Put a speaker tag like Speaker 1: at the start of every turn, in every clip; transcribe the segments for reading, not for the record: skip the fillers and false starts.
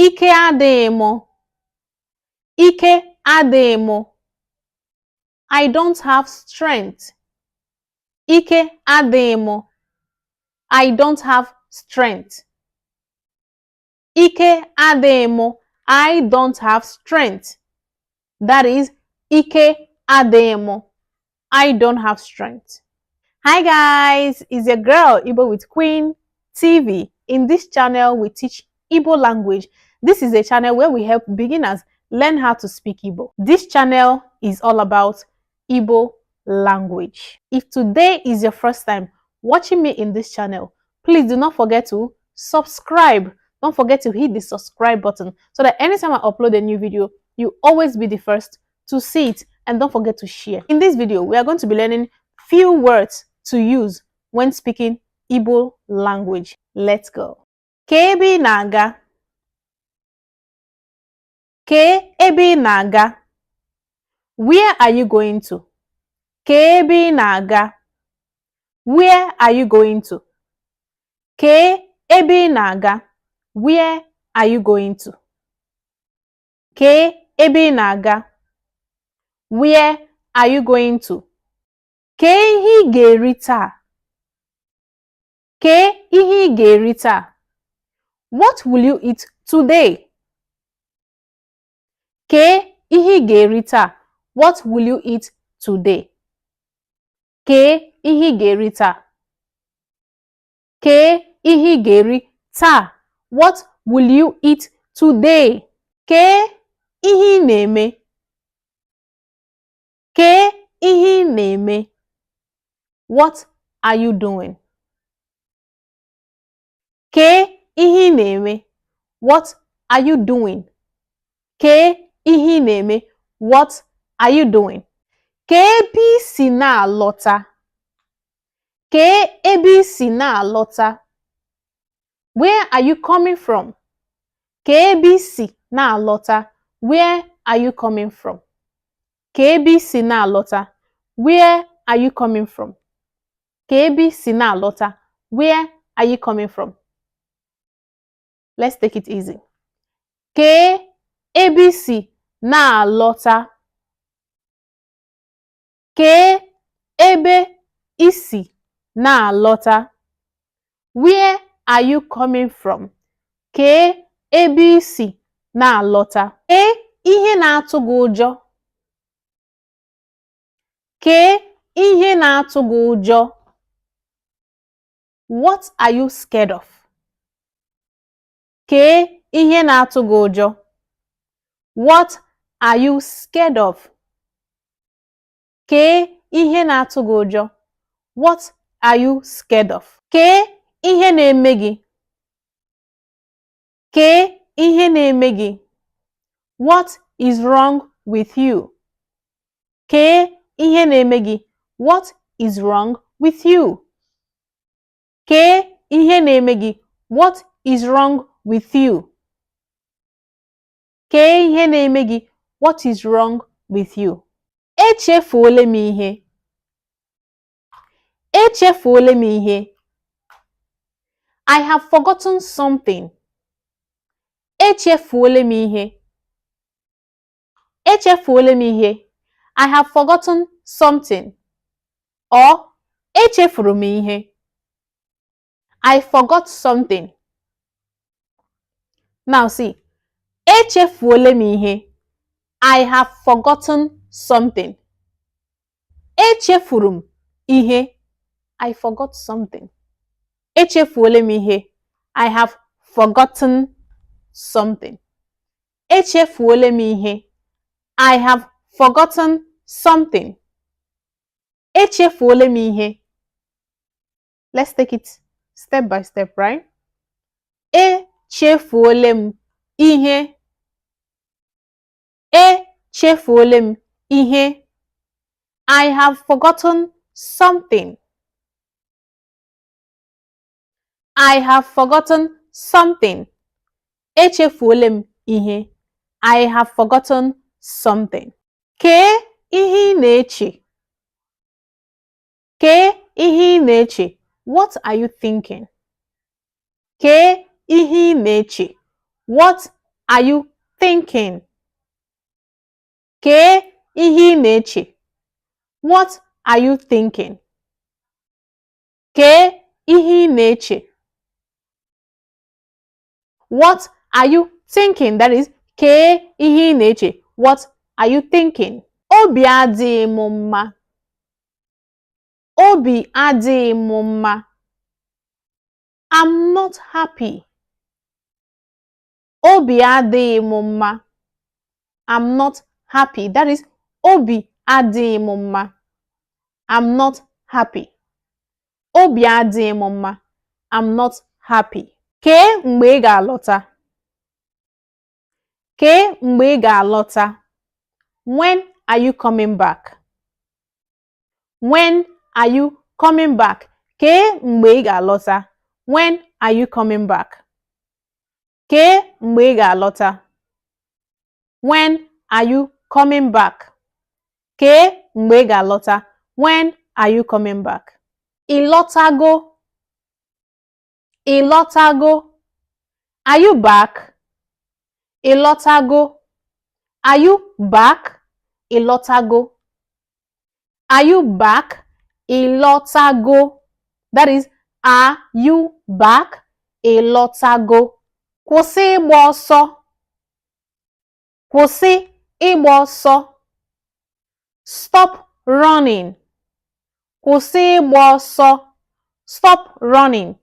Speaker 1: Ike adịghị Ike adịghị I don't have strength. Ike adịghị I don't have strength. Ike adịghị I don't have strength. That is, Ike adịghị I don't have strength. Hi guys, it's your girl Igbo with Queen TV. In this channel, we teach Igbo language. This is a channel where we help beginners learn how to speak Igbo. This channel is all about Igbo language. If today is your first time watching me in this channel, please do not forget to subscribe. Don't forget to hit the subscribe button so that anytime I upload a new video, you always be the first to see it. And don't forget to share. In this video, we are going to be learning few words to use when speaking Igbo language. Let's go. Kebi naga. Kebi naga. Where are you going to? Kebi naga. Where are you going to? Kebi naga. Where are you going to? Kebi naga. Where are you going to? Ke ihe ị ga-eri taa? Ke ihe ị ga-eri taa? What will you eat today? Ke ihe ị ga-eri taa? What will you eat today? Ke ihe ị ga-eri taa? Ke ihe ị ga-eri taa? What will you eat today? Ke ihe ị na-eme? Ke ihe ị na-eme? What are you doing? Ke ihe ị na-eme? What are you doing? Ke ihe ị na-eme? What are you doing? Ke ebe ị si na-alọta? Ke ebe ị si na-alọta? Where are you coming from? Ke ebe ị si na-alọta? Where are you coming from? Ke ebe ị si na-alọta? Where are you coming from? Ke ebe ị si na-alọta? Where are you coming from? Let's take it easy. Ke ebe ị si na-alọta? Ke ebe ị si na-alọta? Where are you coming from? Ke ebe ị si na-alọta? Ke ihe na-atụ gị ụjọ? Ke ihe na-atụ gị ụjọ? What are you scared of? Ke ihe na-atụ gị ụjọ? What are you scared of? Ke ihe na-atụ gị ụjọ? What are you scared of? Ke ihe na-eme gị? Ke ihe na-eme gị? What is wrong with you? Ke ihe na-eme gị? What is wrong with you? Ke ihe na-eme gị? What is wrong with you? Ke ihe na-eme gị? What is wrong with you? Echefuola m ihe. Echefuola m ihe. I have forgotten something. Echefuola m ihe. Echefuola m ihe. I have forgotten something. Or echefuru m ihe. I forgot something. Now see, echefuola m ihe. I have forgotten something. Echefuru m ihe. I forgot something. Echefuola m ihe. I have forgotten something. Echefuola m ihe. I have forgotten something. Echefuola m ihe. Let's take it step by step, right? Echefuola m ihe. Echefuola m ihe. I have forgotten something. I have forgotten something. Echefuola m ihe. I have forgotten something. Ke ihe ị na-eche? Ke ihe ị na-eche? What are you thinking? Ke ihe ị na-eche? What are you thinking? Kee ihe ị na-eche? What are you thinking? Kee ihe ị na-eche? What are you thinking? That is, kee ihe ị na-eche? What are you thinking? Obi adịghị m mma. Obi adịghị m mma. I'm not happy. Obi adịghị m mma. I'm not happy. That is, obi adịghị m mma. I'm not happy. Obi adịghị m mma. I'm not happy. Kee mgbe ị ga-alọta? Kee mgbe ị ga-alọta? When are you coming back? When are you coming back? Kee mgbe ị ga-alọta? When are you coming back? Kee mgbe ị ga-alọta? When are you coming back? Kee mgbe ị ga-alọta? When are you coming back? Ị lọtago? Ị lọtago? Are you back? Ị lọtago? Are you back? Ị lọtago? Are you back? Ị lọtago? That is, are you back? Ị lọtago? Kwụsị ịgba ọsọ. Kwụsị ịgba ọsọ. Stop running. Kwụsị ịgba ọsọ. Stop running.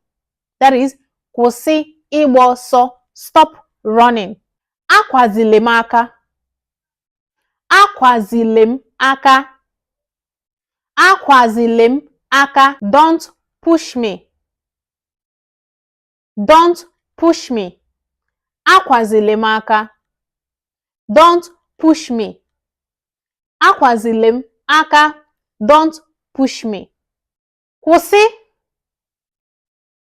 Speaker 1: That is, kwụsị ịgba ọsọ. Stop running. Akwazile m aka. Akwazile m aka. Akwazile m aka. Don't push me. Don't push me. Akwazile m aka. Don't push me. Akwazile m aka. Don't push me. Kwụsị.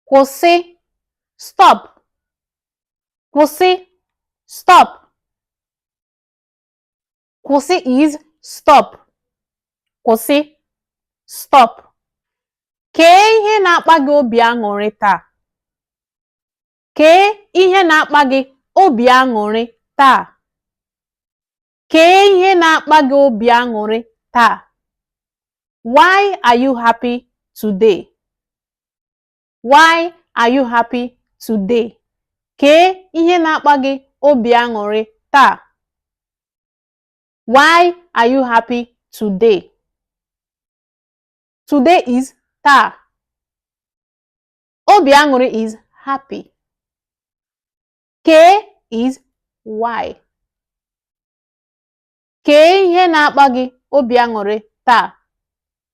Speaker 1: Kwụsị. Stop. Kwụsị. Stop. Kwụsị is stop. Kwụsị. Stop. Kee ihe na-akpa gị obi aṅụrị taa? Kee ihe na-akpa gị obi aṅụrị taa? Kee ihe na-akpa gị obi aṅụrị taa? Why are you happy today? Why are you happy today? Kee ihe na-akpa gị obi aṅụrị taa? Why are you happy today? Today is taa. Obi aṅụrị is happy. Kee is why. Kee ihe na-akpa gị obi aṅụrị taa?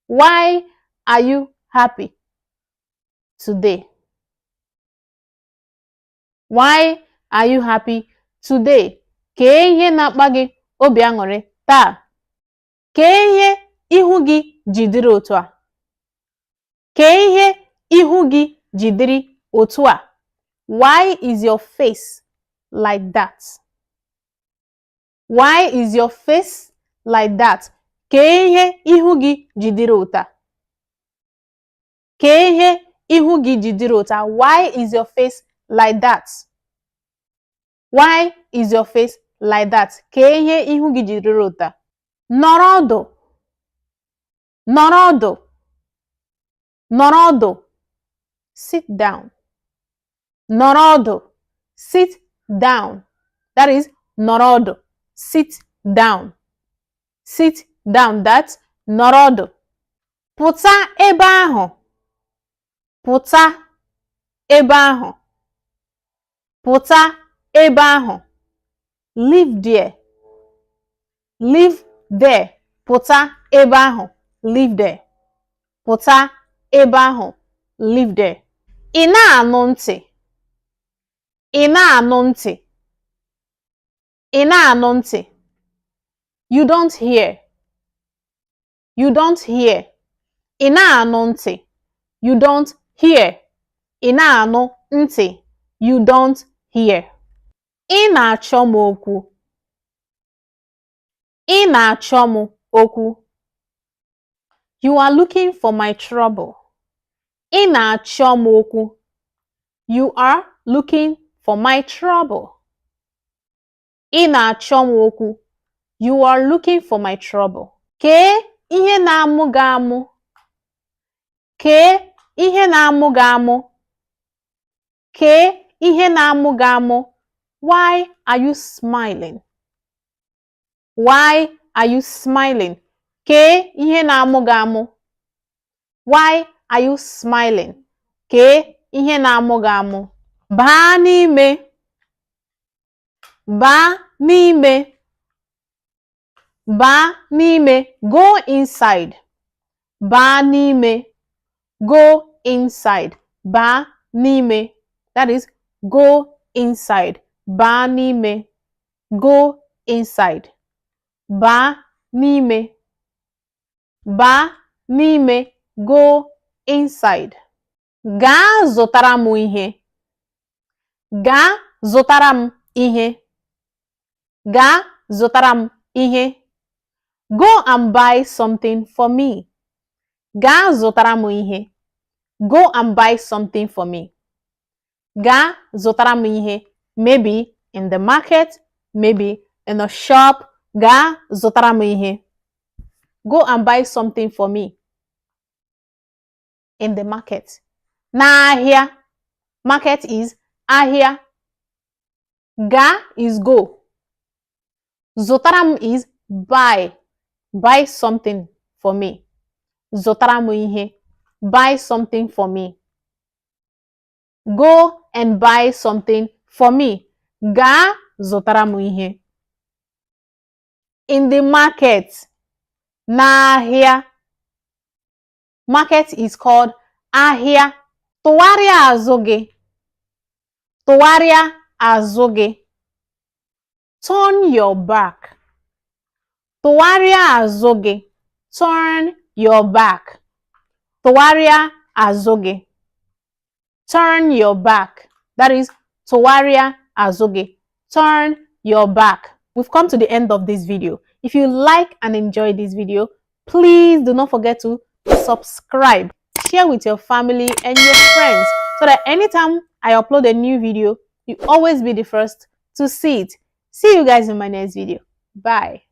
Speaker 1: Why are you happy today? Why are you happy today? Kee ihe na-akpa gị obi aṅụrị taa? Kee ihe ihu gị ji dịrị otu a? Kee ihe ihu gị ji dịrị otu a? Why is your face like that? Why is your face like that? Kee ihe ihu gị ji dịrị otu a? Kee ihe ihu gị ji dịrị otu a? Why is your face like that? Why is your face like that? Kee ihe ihu gị ji dịrị otu a? Nọrọ ọdụ. Nọrọ ọdụ. Nọrọ ọdụ. Sit down. Nọrọ ọdụ. Sit down. That is, nọrọ ọdụ. Sit down. Sit down. That's nọrọ ọdụ. Pụta ebe ahụ. Pụta ebe ahụ. Pụta ebe ahụ. Live there. Live there. Pụta ebe ahụ. Live there. Pụta ebe ahụ. Live there. Ị na-anụ ntị. Ị na-anụ ntị. Ị na-anụ ntị. You don't hear. You don't hear. Ị na-anụ ntị. You don't hear. Ị na-anụ ntị. You don't hear. Ị na-achọ m okwu. Ị na-achọ m okwu. You are looking for my trouble. Ị na-achọ m okwu. You are looking for my trouble. Ị na-achọ m okwu. You are looking for my trouble. Kee ihe na-amụ gị amụ. Kee ihe na-amụ gị amụ. Kee ihe na-amụ gị amụ. Why are you smiling? Why are you smiling? Kee ihe na-amụ gị amụ. Why are you smiling? Kee ihe na-amụ gị amụ. Baa n'ime. Baa n'ime. Baa n'ime. Go inside. Baa n'ime. Go inside. Baa n'ime. That is, go inside. Baa n'ime. Go inside. Baa n'ime. Baa n'ime. Go inside. Gaa zụtara m ihe. Gaa zụtara m ihe. Gaa zụtara m ihe. Go and buy something for me. Gaa zụtara m ihe. Go and buy something for me. Gaa zụtara m ihe. Maybe in the market, maybe in a shop. Gaa zụtara m ihe. Go and buy something for me. In the market. N'ahịa. Market is ahịa. Gaa is go. Zụtara m is buy. Buy something for me. Zụtara m ihe. Buy something for me. Go and buy something for me. Gaa zụtara m ihe. In the market. N'ahịa. Market is called ahịa. Tụgharịa azụ gị. Tụgharịa azụ gị. Turn your back. Tụgharịa azụ gị. Turn your back. Tụgharịa azụ gị. Turn your back. That is, tụgharịa azụ gị. Turn your back. We've come to the end of this video. If you like and enjoy this video, please do not forget to subscribe. Share with your family and your friends so that anytime I upload a new video, you always be the first to see it. See you guys in my next video. Bye.